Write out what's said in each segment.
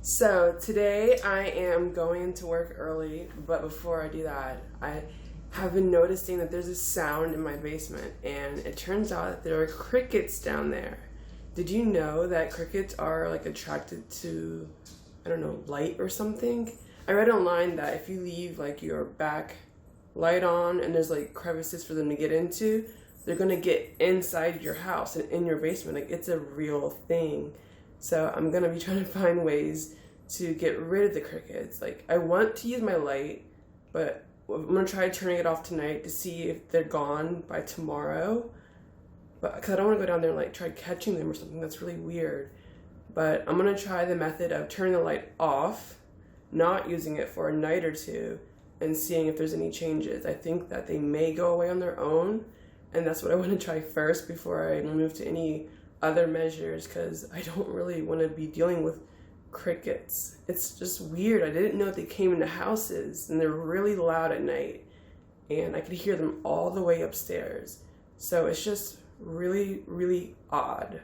So today I am going to work early, but before I do that, I have been noticing that there's a sound in my basement, and it turns out that there are crickets down there. Did you know that crickets are like attracted to, I don't know, light or something? I read online that if you leave like your back light on and there's like crevices for them to get into, they're gonna get inside your house and in your basement. Like, it's a real thing. So I'm gonna be trying to find ways to get rid of the crickets. Like, I want to use my light, but I'm gonna try turning it off tonight to see if they're gone by tomorrow. But because I don't want to go down there and like try catching them or something. That's really weird. But I'm gonna try the method of turning the light off, not using it for a night or two, and seeing if there's any changes. I think that they may go away on their own, and that's what I want to try first before I move to any other measures, because I don't really want to be dealing with crickets. It's just weird. I didn't know that they came into houses, and they're really loud at night, and I could hear them all the way upstairs. So it's just really, really odd.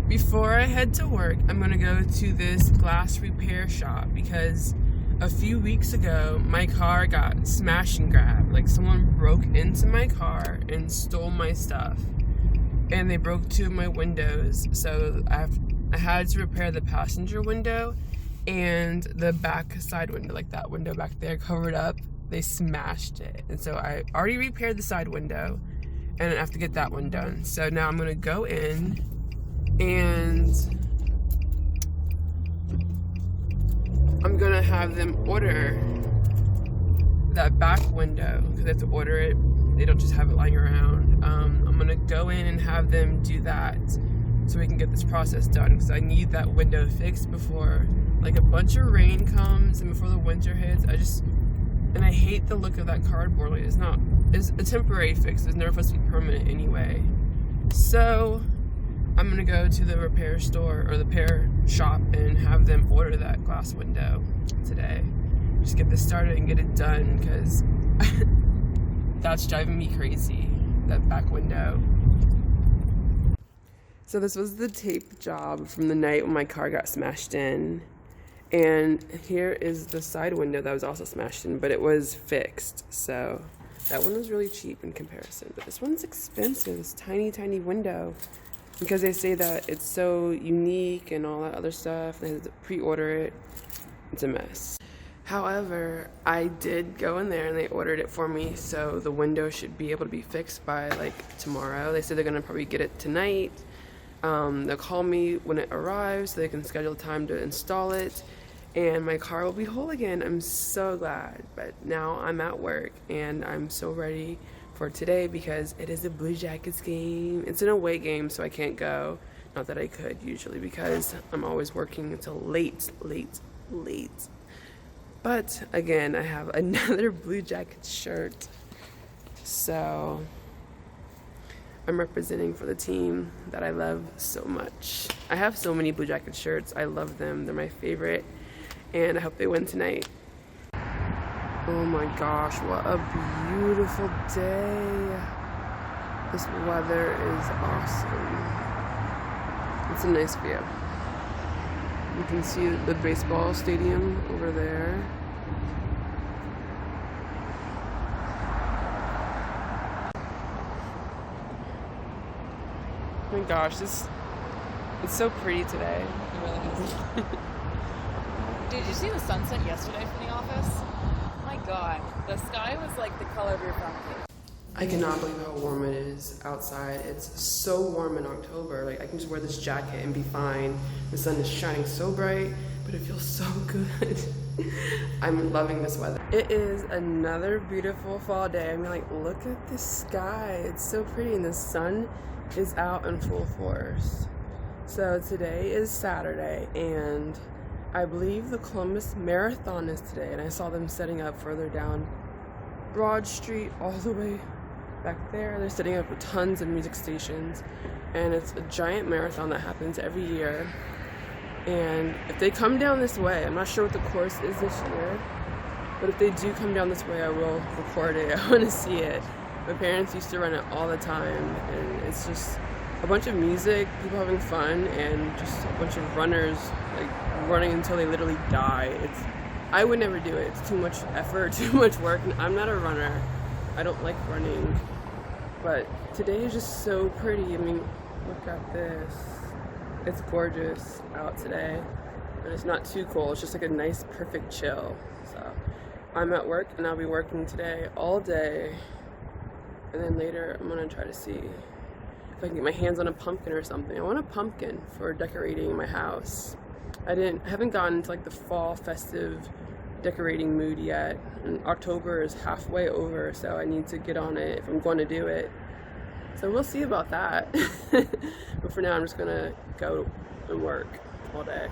Before I head to work, I'm going to go to this glass repair shop because a few weeks ago, my car got smash and grab. Like, someone broke into my car and stole my stuff. And they broke two of my windows. So I had to repair the passenger window and the back side window, like that window back there covered up. They smashed it. And so I already repaired the side window and I have to get that one done. So now I'm gonna go in and I'm gonna have them order that back window because they have to order it. They don't just have it lying around. I'm gonna go in and have them do that so we can get this process done, because I need that window fixed before like a bunch of rain comes and before the winter hits. I hate the look of that cardboard. Like, it's a temporary fix. It's never supposed to be permanent anyway. So I'm gonna go to the repair store or the repair shop and have them order that glass window today. Just get this started and get it done, because that's driving me crazy, that back window. So this was the tape job from the night when my car got smashed in. And here is the side window that was also smashed in, but it was fixed. So that one was really cheap in comparison. But this one's expensive, this tiny, tiny window. Because they say that it's so unique and all that other stuff. They have to pre-order it. It's a mess. However, I did go in there and they ordered it for me, so the window should be able to be fixed by like tomorrow. They said they're gonna probably get it tonight. They'll call me when it arrives so they can schedule time to install it, and my car will be whole again. I'm so glad. But now I'm at work and I'm so ready for today because it is a Blue Jackets game. It's an away game, so I can't go. Not that I could usually, because I'm always working until late. But again, I have another Blue Jackets shirt, so I'm representing for the team that I love so much. I have so many Blue Jackets shirts. I love them. They're my favorite, and I hope they win tonight. Oh my gosh, what a beautiful day. This weather is awesome. It's a nice view. You can see the baseball stadium over there. Oh my gosh, it's so pretty today. It really is. Did you see the sunset yesterday from the office? Oh my god, the sky was like the color of your front page. I cannot believe how warm it is outside. It's so warm in October. Like, I can just wear this jacket and be fine. The sun is shining so bright, but it feels so good. I'm loving this weather. It is another beautiful fall day. I mean, like, look at the sky. It's so pretty, and the sun is out in full force. So today is Saturday, and I believe the Columbus Marathon is today, and I saw them setting up further down Broad Street all the way back there. They're setting up with tons of music stations, and it's a giant marathon that happens every year. And if they come down this way, I'm not sure what the course is this year, but if they do come down this way, I will record it. I want to see it. My parents used to run it all the time, and it's just a bunch of music, people having fun, and just a bunch of runners like running until they literally die. I would never do it. It's too much effort, too much work, and I'm not a runner. I don't like running. But today is just so pretty. I mean, look at this. It's gorgeous out today. And it's not too cold. It's just like a nice, perfect chill. So I'm at work, and I'll be working today all day. And then later, I'm gonna try to see if I can get my hands on a pumpkin or something. I want a pumpkin for decorating my house. I haven't gotten into like the fall festive decorating mood yet. And October is halfway over, so I need to get on it if I'm going to do it. So we'll see about that. But for now, I'm just gonna go and work all day.